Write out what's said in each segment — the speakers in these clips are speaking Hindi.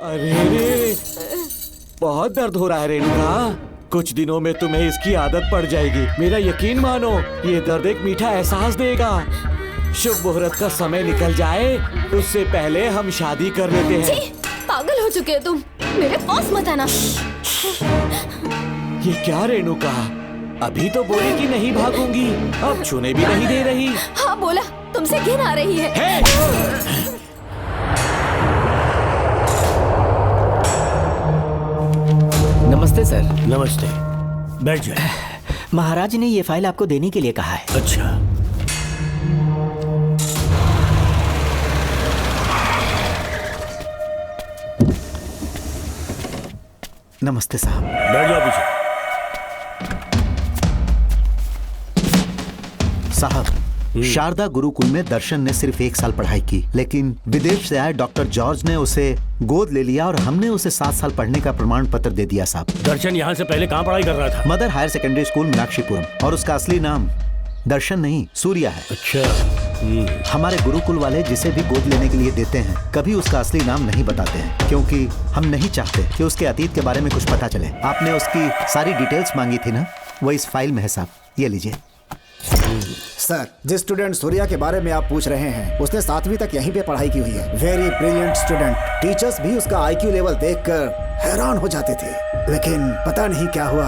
अरे रे, बहुत दर्द हो रहा है रेणुका। कुछ दिनों में तुम्हें इसकी आदत पड़ जाएगी। मेरा यकीन मानो, ये दर्द एक मीठा एहसास देगा। शुभ मुहूर्त का समय निकल जाए उससे पहले हम शादी कर लेते हैं। पागल हो चुके हो तुम, मेरे पास मत आना। ये क्या रेणुका, अभी तो बोली कि नहीं भागूंगी, अब छूने भी नहीं दे रही। हाँ बोला, तुमसे घिन आ रही है। नमस्ते सर। नमस्ते, बैठ जाए। महाराज ने ये फाइल आपको देने के लिए कहा है। अच्छा, नमस्ते साहब। बैठ जाओ पीछे। साहब, शारदा गुरुकुल में दर्शन ने सिर्फ 1 साल पढ़ाई की, लेकिन विदेश से आए डॉक्टर जॉर्ज ने उसे गोद ले लिया और हमने उसे 7 साल पढ़ने का प्रमाण पत्र दे दिया साहब। दर्शन यहाँ से पहले कहाँ पढ़ाई कर रहा था? Mother higher secondary school Meenakshipuram, और उसका असली नाम दर्शन नहीं सूर्या है। अच्छा। हमारे गुरुकुल वाले जिसे भी गोद लेने के लिए देते हैं कभी उसका असली नाम नहीं बताते हैं, क्योंकि हम नहीं चाहते कि उसके अतीत के बारे में कुछ पता चले। आपने उसकी सारी डिटेल्स मांगी थी ना, वो इस फाइल में है साहब, ये लीजिए। सर, जिस स्टूडेंट सूर्या के बारे में आप पूछ रहे हैं उसने 7वीं तक यहीं पे पढ़ाई की हुई है। Very brilliant student. टीचर्स भी उसका IQ लेवल देखकर हैरान हो जाते थे, लेकिन पता नहीं क्या हुआ,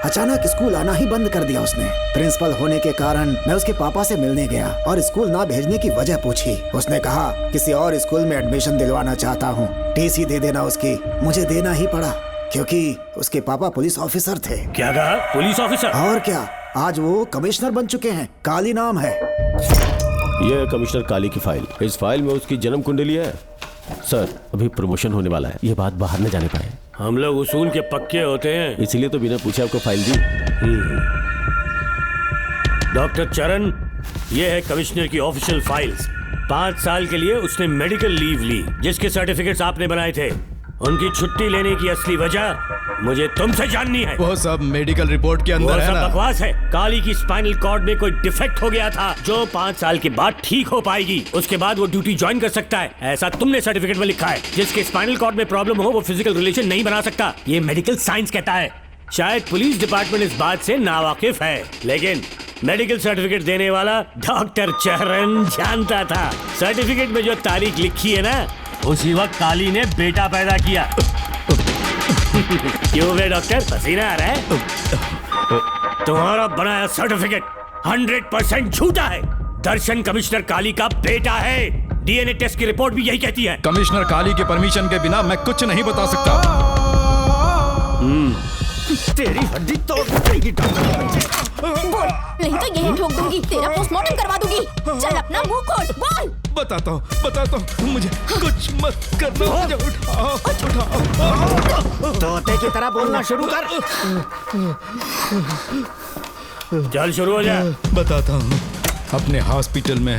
अचानक स्कूल आना ही बंद कर दिया उसने। प्रिंसिपल होने के कारण मैं उसके पापा से मिलने गया और स्कूल ना भेजने की वजह पूछी। उसने कहा किसी और स्कूल में एडमिशन दिलवाना चाहता हूँ, TC दे देना उसकी। मुझे देना ही पड़ा क्योंकि उसके पापा पुलिस ऑफिसर थे। क्या कहा? Police officer? और क्या, आज वो कमिश्नर बन चुके हैं। काली नाम है। यह है कमिश्नर काली की फाइल। इस फाइल में उसकी जन्म कुंडली है। सर, अभी प्रमोशन होने वाला है, ये बात बाहर न जाने पाए। हम लोग उसूल के पक्के होते हैं, इसीलिए तो बिना पूछे आपको फाइल दी। डॉक्टर चरण, ये है कमिश्नर की ऑफिशियल फाइल्स। 5 साल के लिए उसने मेडिकल लीव ली, जिसके सर्टिफिकेट्स आपने बनाए थे। उनकी छुट्टी लेने की असली वजह मुझे तुमसे जाननी है। वो सब मेडिकल रिपोर्ट के अंदर है ना? बकवास है। काली की स्पाइनल कॉर्ड में कोई डिफेक्ट हो गया था जो 5 साल के बाद ठीक हो पाएगी। उसके बाद वो ड्यूटी ज्वाइन कर सकता है, ऐसा तुमने सर्टिफिकेट में लिखा है। जिसके स्पाइनल कॉर्ड में प्रॉब्लम हो वो फिजिकल रिलेशन नहीं बना सकता, ये मेडिकल साइंस कहता है। शायद पुलिस डिपार्टमेंट इस बात से नावाकिफ है, लेकिन मेडिकल सर्टिफिकेट देने वाला डॉक्टर चरण जानता था। सर्टिफिकेट में जो तारीख लिखी है ना, उसी वक्त काली ने बेटा पैदा किया। क्यों बे डॉक्टर, पसीना आ रहा है? तुम्हारा बनाया सर्टिफिकेट 100% झूठा है। दर्शन कमिश्नर काली का बेटा है। DNA टेस्ट की रिपोर्ट भी यही कहती है। कमिश्नर काली के परमिशन के बिना मैं कुछ नहीं बता सकता। तेरी हड्डी तोड़ देगी बोल, नहीं तो यही ठोक दूंगी, तेरा पोस्टमार्टम करवा दूंगी। चल अपना मुंह खोल, बोल। बताता हूँ, मुझे कुछ मत करना। मुझे उठाओ। तोते की तरह बोलना शुरू कर। चल शुरू हो जा। बताता हूँ, अपने हॉस्पिटल में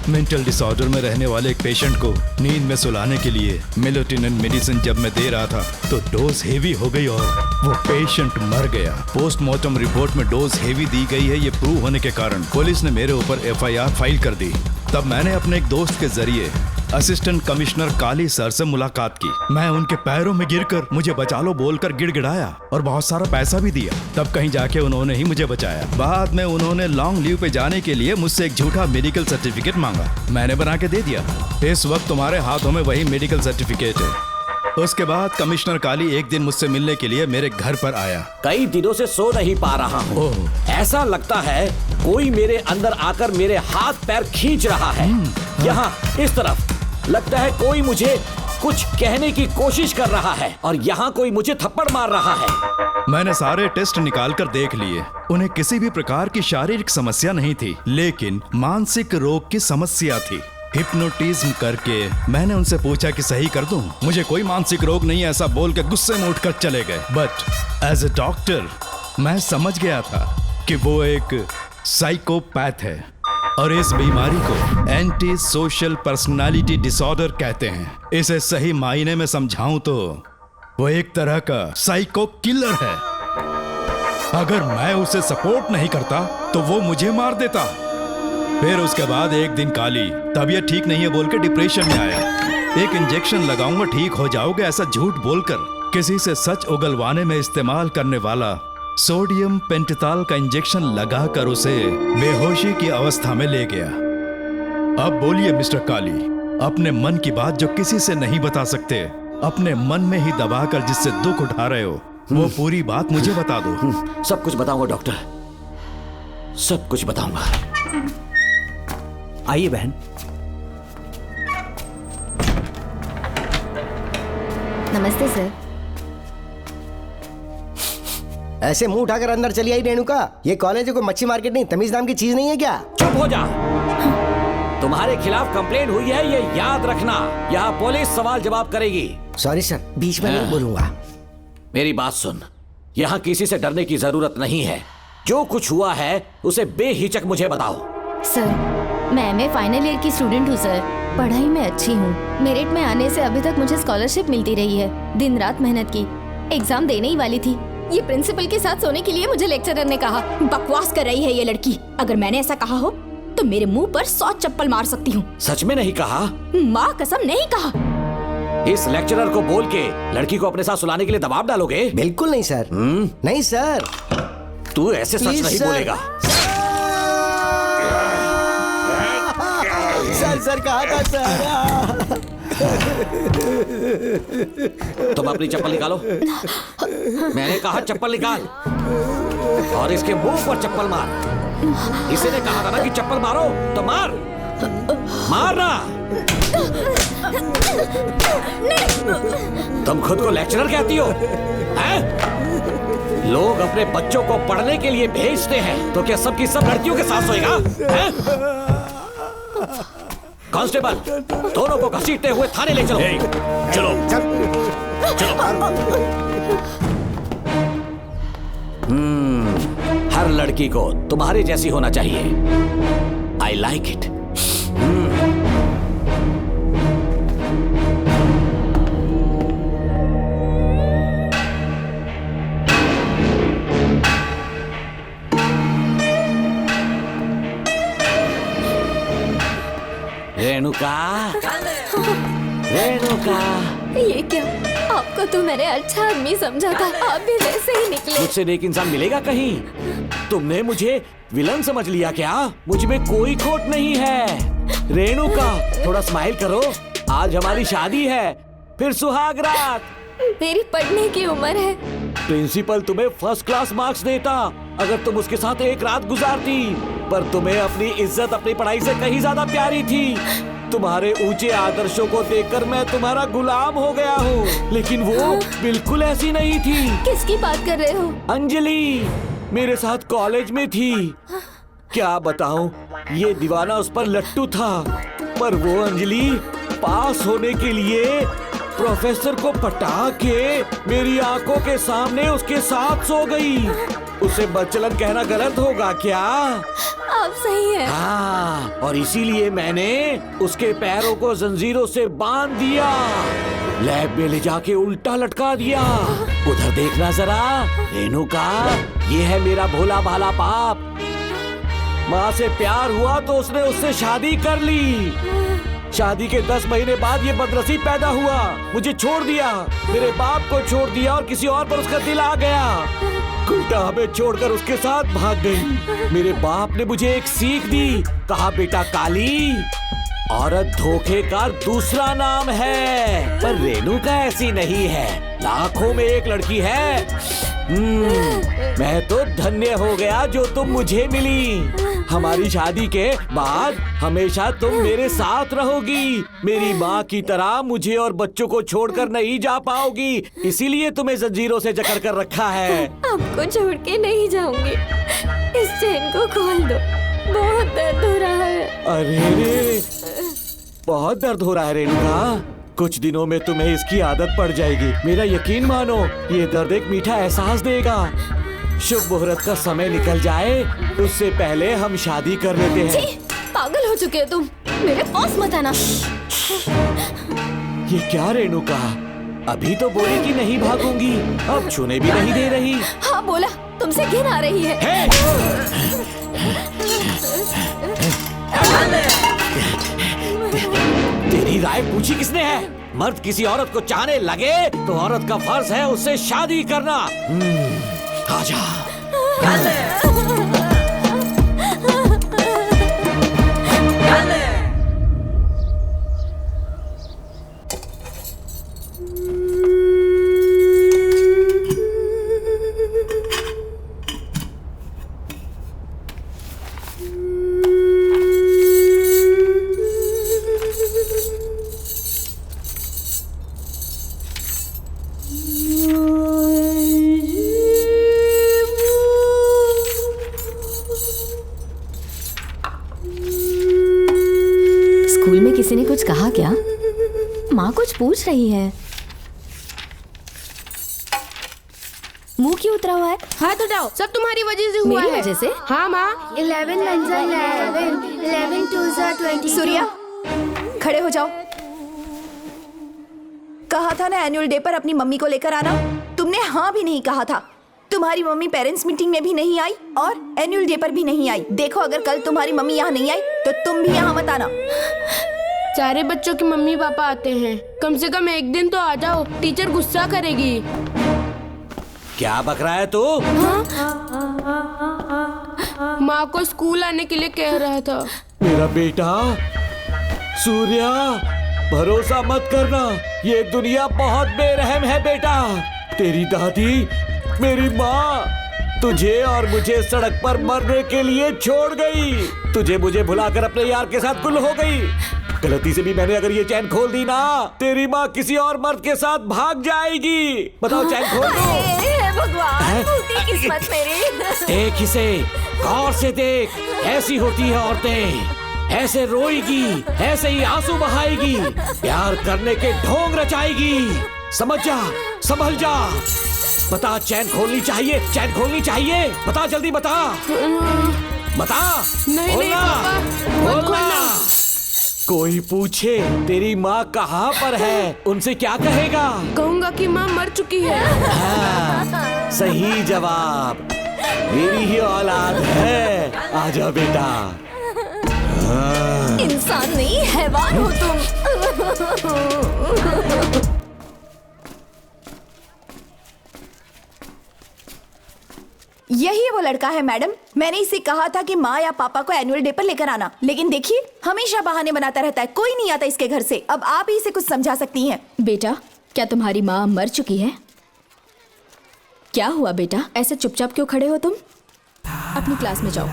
मेंटल डिसऑर्डर में रहने वाले एक पेशेंट को नींद में सुलाने के लिए मेलेटोनिन मेडिसिन जब मैं दे रहा था तो डोज हेवी हो गई और वो पेशेंट मर गया। पोस्टमार्टम रिपोर्ट में डोज हेवी दी गई है, ये प्रूव होने के कारण पुलिस ने मेरे ऊपर FIR फाइल कर दी। तब मैंने अपने एक दोस्त के जरिए असिस्टेंट कमिश्नर काली सर से मुलाकात की। मैं उनके पैरों में गिरकर मुझे बचा लो बोलकर गिड़गिड़ाया और बहुत सारा पैसा भी दिया। तब कहीं जाके उन्होंने ही मुझे बचाया। बाद में उन्होंने लॉन्ग लीव पे जाने के लिए मुझसे एक झूठा मेडिकल सर्टिफिकेट मांगा, मैंने बना के दे दिया। इस वक्त तुम्हारे हाथों में वही मेडिकल सर्टिफिकेट है। उसके बाद कमिश्नर काली एक दिन मुझसे मिलने के लिए मेरे घर पर आया। कई दिनों से सो नहीं पा रहा हूँ। ऐसा लगता है कोई मेरे अंदर आकर मेरे हाथ पैर खींच रहा है। यहाँ इस तरफ लगता है कोई मुझे कुछ कहने की कोशिश कर रहा है और यहाँ कोई मुझे थप्पड़ मार रहा है। मैंने सारे टेस्ट निकाल कर देख लिए, उन्हें किसी भी प्रकार की शारीरिक समस्या नहीं थी, लेकिन मानसिक रोग की समस्या थी। हिप्नोटिज्म करके मैंने उनसे पूछा कि सही कर दूं। मुझे कोई मानसिक रोग नहीं है ऐसा बोल के गुस्से में उठकर चले गए। बट एज ए डॉक्टर मैं समझ गया था कि वो एक साइकोपैथ है और इस बीमारी को एंटी सोशल पर्सनालिटी डिसऑर्डर कहते हैं। इसे सही मायने में समझाऊं तो वो एक तरह का साइको किलर है। अगर मैं उसे सपोर्ट नहीं करता तो वो मुझे मार देता। फिर उसके बाद एक दिन काली तबीयत ठीक नहीं है बोल के डिप्रेशन में आया। एक इंजेक्शन लगाऊंगा ठीक हो जाओगे ऐसा झूठ बोलकर किसी से सच उगलवाने में इस्तेमाल करने वाला सोडियम पेंटथॉल का इंजेक्शन लगाकर उसे बेहोशी की अवस्था में ले गया। अब बोलिए मिस्टर काली, अपने मन की बात जो किसी से नहीं बता सकते, अपने मन में ही दबाकर जिससे दुख उठा रहे हो, वो पूरी बात मुझे बता दो। सब कुछ बताऊंगा डॉक्टर, सब कुछ बताऊंगा। आइए बहन। नमस्ते सर। ऐसे मुंह उठाकर अंदर चली आई रेणुका। ये कॉलेज है कोई मच्छी मार्केट नहीं, तमीज नाम की चीज नहीं है क्या? चुप हो जा। तुम्हारे खिलाफ कंप्लेंट हुई है ये याद रखना। यहाँ पुलिस सवाल जवाब करेगी। सॉरी सर, बीच में नहीं बोलूंगा। मेरी बात सुन, यहाँ किसी से डरने की जरूरत नहीं है। जो कुछ हुआ है उसे बेहिचक मुझे बताओ। सर, मैं एमए फाइनल ईयर की स्टूडेंट हूँ सर। पढ़ाई में अच्छी हूँ। मेरिट में आने से अभी तक मुझे स्कॉलरशिप मिलती रही है। दिन रात मेहनत की, एग्जाम देने ही वाली थी। ये प्रिंसिपल के साथ सोने के लिए मुझे लेक्चरर ने कहा। बकवास कर रही है ये लड़की। अगर मैंने ऐसा कहा हो तो मेरे मुंह पर 100 चप्पल मार सकती हूँ। सच में नहीं कहा? माँ कसम नहीं कहा। इस लेक्चरर को बोल के लड़की को अपने साथ सुलाने के लिए दबाव डालोगे? बिल्कुल नहीं सर। नहीं सर। तू ऐसे सच Please, नहीं sir. बोलेगा। सर कहा था सर। तुम अपनी चप्पल निकालो। मैंने कहा चप्पल निकाल और इसके मुंह पर चप्पल मार। इसी ने कहा था ना कि चप्पल मारो तो मार। मारना। तुम खुद को लेक्चरर कहती हो हैं? लोग अपने बच्चों को पढ़ने के लिए भेजते हैं तो क्या सबकी सब लड़कियों के साथ सोएगा? कांस्टेबल, दोनों को घसीटते हुए थाने ले चलो। चलो चलो। हर लड़की को तुम्हारे जैसी होना चाहिए। I like it. Renuka, Renuka. ये क्या? आपको तो मैंने अच्छा आदमी समझा था, आप भी वैसे ही निकले। मुझसे नेक इंसान मिलेगा कहीं? तुमने मुझे विलन समझ लिया क्या? मुझ में कोई खोट नहीं है। रेणुका, थोड़ा स्माइल करो। आज हमारी शादी है, फिर सुहाग रात। मेरी पढ़ने की उम्र है। प्रिंसिपल तुम्हें फर्स्ट क्लास मार्क्स देता अगर तुम उसके साथ एक रात गुजारती, पर तुम्हें अपनी इज्जत अपनी पढ़ाई से कहीं ज्यादा प्यारी थी। तुम्हारे ऊंचे आदर्शों को देखकर मैं तुम्हारा गुलाम हो गया हूँ, लेकिन वो बिल्कुल ऐसी नहीं थी। किसकी बात कर रहे हो? अंजलि मेरे साथ कॉलेज में थी। क्या बताऊं, ये दीवाना उस पर लट्टू था, पर वो अंजलि पास होने के लिए प्रोफेसर को पटा के मेरी आंखों के सामने उसके साथ सो गई। उसे बदचलन कहना गलत होगा क्या? आप सही है। हाँ, और इसीलिए मैंने उसके पैरों को जंजीरों से बांध दिया, लैब में ले जाके उल्टा लटका दिया। उधर देखना जरा रेणुका, ये है मेरा भोला भाला बाप। माँ से प्यार हुआ तो उसने उससे शादी कर ली। शादी के 10 महीने बाद ये बदनसीब पैदा हुआ, मुझे छोड़ दिया, मेरे बाप को छोड़ दिया और किसी और पर उसका दिल आ गया। उल्टा हमें छोड़कर उसके साथ भाग गई। मेरे बाप ने मुझे एक सीख दी, कहा बेटा काली, औरत धोखे का दूसरा नाम है। पर रेणुका ऐसी नहीं है, लाखों में एक लड़की है। मैं तो धन्य हो गया जो तुम मुझे मिली। हमारी शादी के बाद हमेशा तुम मेरे साथ रहोगी। मेरी माँ की तरह मुझे और बच्चों को छोड़कर नहीं जा पाओगी, इसीलिए तुम्हें जंजीरों से जकड़ कर रखा है। आपको छोड़ के नहीं जाऊंगी। इस चेन को खोल दो, बहुत दर्द हो रहा है। अरे रे, बहुत दर्द हो रहा है रेणुका। कुछ दिनों में तुम्हें इसकी आदत पड़ जाएगी। मेरा यकीन मानो, ये दर्द एक मीठा एहसास देगा। शुभ मुहूर्त का समय निकल जाए उससे पहले हम शादी कर लेते हैं। छी, पागल हो चुके हो तुम, मेरे पास मत आना। ये क्या रेणुका, अभी तो बोली कि नहीं भागूंगी, अब छूने भी नहीं दे रही। हाँ बोला, तुमसे घिन आ रही है। हे! तेरी राय पूछी किसने है? मर्द किसी औरत को चाहने लगे तो औरत का फर्ज है उससे शादी करना। आजा। स्कूल में किसी ने कुछ कहा क्या? माँ कुछ पूछ रही है। मुंह क्यों उतरा हुआ है? हाथ उठाओ, सब तुम्हारी वजह से हुआ मेरी है। वजह से? हाँ माँ। 11 1 11 11 2 22। सूर्या, खड़े हो जाओ। कहा था ना एनुअल डे पर अपनी मम्मी को लेकर आना। तुमने हाँ भी नहीं कहा था। तुम्हारी मम्मी पेरेंट्स मीटिंग में भी नहीं आई और एनुअल डे पर भी नहीं आई। देखो, अगर कल तुम्हारी मम्मी यहाँ नहीं आई तो तुम भी यहाँ मत आना। सारे बच्चों की मम्मी पापा आते हैं, कम से कम एक दिन तो आ जाओ, टीचर गुस्सा करेगी। क्या बक रहा है तू? माँ को स्कूल आने के लिए कह रहा था। मेरा बेटा सूर्या, भरोसा मत करना, ये दुनिया बहुत बेरहम है बेटा। तेरी दादी, मेरी माँ तुझे और मुझे सड़क पर मरने के लिए छोड़ गई। तुझे मुझे भुलाकर अपने यार के साथ गुल हो गई। गलती से भी मैंने अगर ये चैन खोल दी ना, तेरी माँ किसी और मर्द के साथ भाग जाएगी। बताओ, चैन खोल दो। भगवान, फूटी किस्मत मेरी। देख इसे, गौर से देख। ऐसी होती है औरतें, ऐसे रोएगी, ऐसे ही आंसू बहाएगी, प्यार करने के ढोंग रचाएगी। समझ जा, संभल जा। बता, चैन खोलनी चाहिए, चैन खोलनी चाहिए। बता, जल्दी बता, बता। नहीं नहीं पापा, मत खोलना। कोई पूछे तेरी माँ कहाँ पर है, उनसे क्या कहेगा? कहूँगा कि माँ मर चुकी है। हाँ, सही जवाब। मेरी ही औलाद है। आजा बेटा। इंसान नहीं, हैवान हो तुम। यही वो लड़का है मैडम। मैंने इसे कहा था कि माँ या पापा को एनुअल डे पर लेकर आना, लेकिन देखिए हमेशा बहाने बनाता रहता है। कोई नहीं आता इसके घर से। अब आप ही इसे कुछ समझा सकती हैं। बेटा, क्या तुम्हारी माँ मर चुकी है? क्या हुआ बेटा, ऐसे चुपचाप क्यों खड़े हो तुम? अपनी क्लास में जाओ।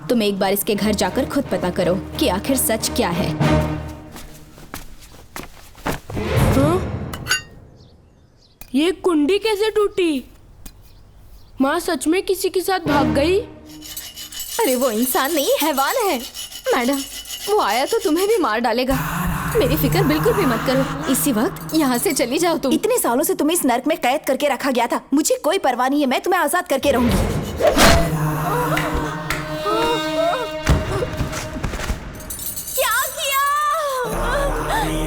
तुम एक बार इसके घर जाकर खुद पता करो कि आखिर सच क्या है। ये कुंडी कैसे टूटी? माँ सच में किसी के साथ भाग गई? अरे वो इंसान नहीं, हैवान है। मैडम, वो आया तो तुम्हें भी मार डालेगा। मेरी फिक्र बिल्कुल भी मत करो। इसी वक्त यहाँ से चली जाओ तुम। इतने सालों से तुम्हें इस नर्क में कैद करके रखा गया था। मुझे कोई परवाह नहीं है, मैं तुम्हें आजाद करके रहूंगी। क्या किया?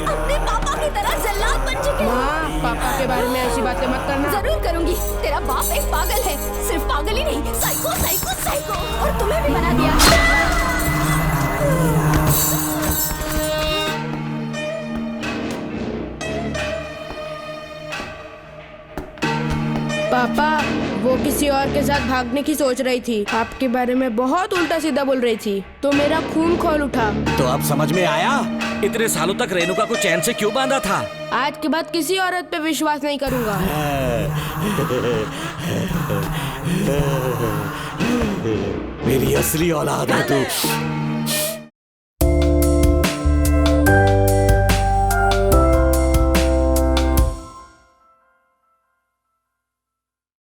अपने पापा की तरह जल्लाद बन चुके हो। माँ, पापा के बारे में ऐसी बातें मत करना। जरूर करूंगी। तेरा बाप एक पागल है। सिर्फ पागल ही नहीं, साइको साइको साइको। और तुम्हें भी बना दिया। पापा, वो किसी और के साथ भागने की सोच रही थी। आपके बारे में बहुत उल्टा सीधा बोल रही थी, तो मेरा खून खौल उठा। तो अब समझ में आया इतने सालों तक रेणुका को चैन से क्यों बांधा था? आज के बाद किसी औरत पे विश्वास नहीं करूंगा। मेरी असली औलाद है तू।